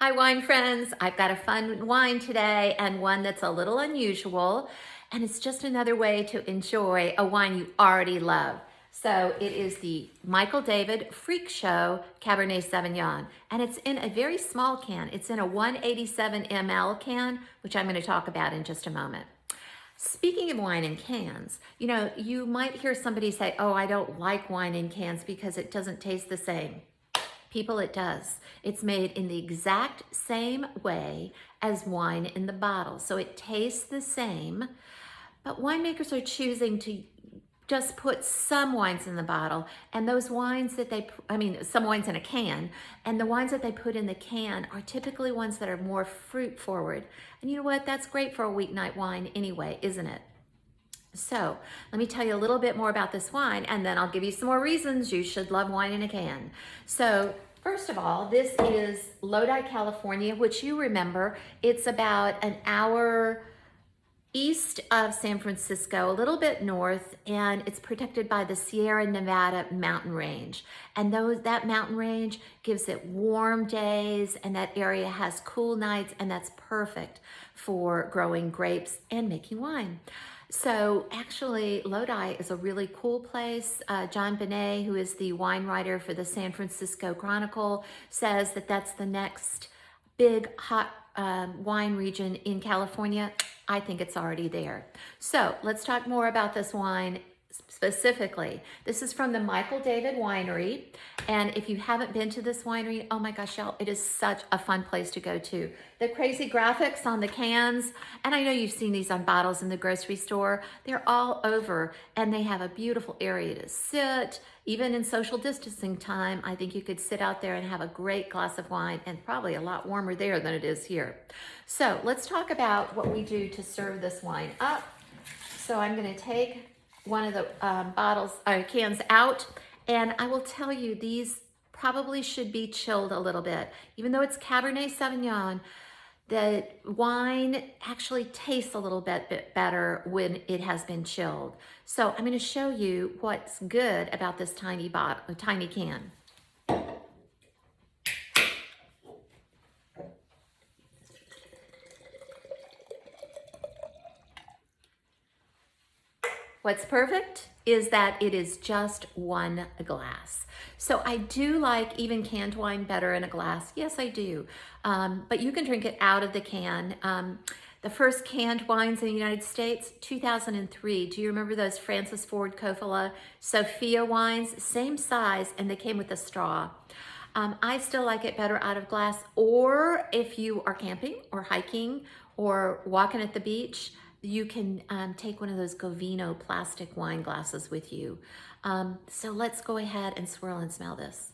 Hi, wine friends. I've got a fun wine today and one that's a little unusual, and it's just another way to enjoy a wine you already love. So it is the Michael David Freak Show Cabernet Sauvignon, and it's in a very small can. It's in a 187 ml can, which I'm going to talk about in just a moment. Speaking of wine in cans, you might hear somebody say, "Oh, I don't like wine in cans because it doesn't taste the same." People, it does. It's made in the exact same way as wine in the bottle. So it tastes the same, but winemakers are choosing to just put some wines in the bottle, and those wines that some wines in a can, and the wines that they put in the can are typically ones that are more fruit forward. And you know what? That's great for a weeknight wine anyway, isn't it? So let me tell you a little bit more about this wine, and then I'll give you some more reasons you should love wine in a can. So first of all, this is Lodi, California, which you remember, it's about an hour east of San Francisco, a little bit north, and it's protected by the Sierra Nevada mountain range. And that mountain range gives it warm days, and that area has cool nights, and that's perfect for growing grapes and making wine. So actually, Lodi is a really cool place. John Benet, who is the wine writer for the San Francisco Chronicle, says that that's the next big hot wine region in California. I think it's already there. So let's talk more about this wine specifically. This is from the Michael David Winery. And if you haven't been to this winery, oh my gosh, y'all, it is such a fun place to go to. The crazy graphics on the cans, and I know you've seen these on bottles in the grocery store, they're all over, and they have a beautiful area to sit. Even in social distancing time, I think you could sit out there and have a great glass of wine, and probably a lot warmer there than it is here. So let's talk about what we do to serve this wine up. So I'm going to take one of the cans out, and I will tell you these probably should be chilled a little bit. Even though it's Cabernet Sauvignon, the wine actually tastes a little bit better when it has been chilled. So I'm going to show you what's good about this tiny can. What's perfect is that it is just one glass. So I do like even canned wine better in a glass. Yes, I do. But you can drink it out of the can. The first canned wines in the United States, 2003. Do you remember those Francis Ford Coppola Sophia wines? Same size, and they came with a straw. I still like it better out of glass, or if you are camping or hiking or walking at the beach, you can take one of those Govino plastic wine glasses with you. So let's go ahead and swirl and smell this.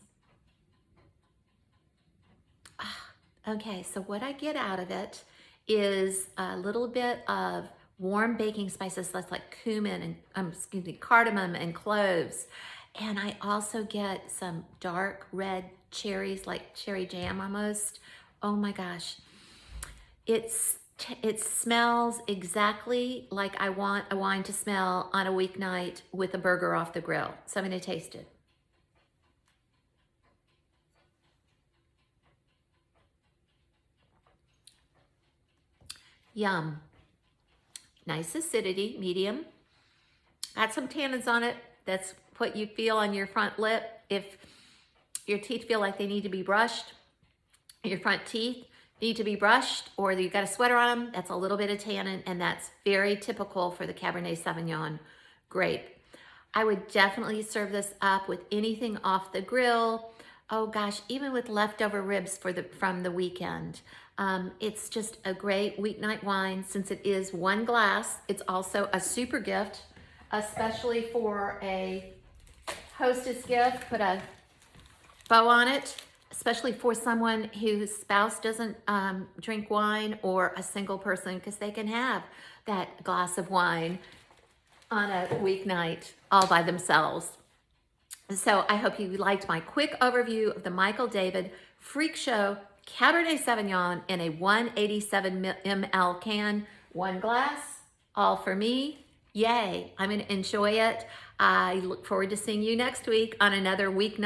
Okay, so what I get out of it is a little bit of warm baking spices. That's like cumin and cardamom and cloves. And I also get some dark red cherries, like cherry jam almost. Oh my gosh. It smells exactly like I want a wine to smell on a weeknight with a burger off the grill. So I'm going to taste it. Yum. Nice acidity, medium. Got some tannins on it. That's what you feel on your front lip. If your teeth feel like they need to be brushed, your front teeth need to be brushed, or you got a sweater on them, that's a little bit of tannin, and that's very typical for the Cabernet Sauvignon grape. I would definitely serve this up with anything off the grill. Oh gosh, even with leftover ribs from the weekend. It's just a great weeknight wine. Since it is one glass, it's also a super gift, especially for a hostess gift. Put a bow on it, especially for someone whose spouse doesn't drink wine, or a single person, because they can have that glass of wine on a weeknight all by themselves. So I hope you liked my quick overview of the Michael David Freak Show Cabernet Sauvignon in a 187 ml can, one glass, all for me. Yay, I'm going to enjoy it. I look forward to seeing you next week on another weeknight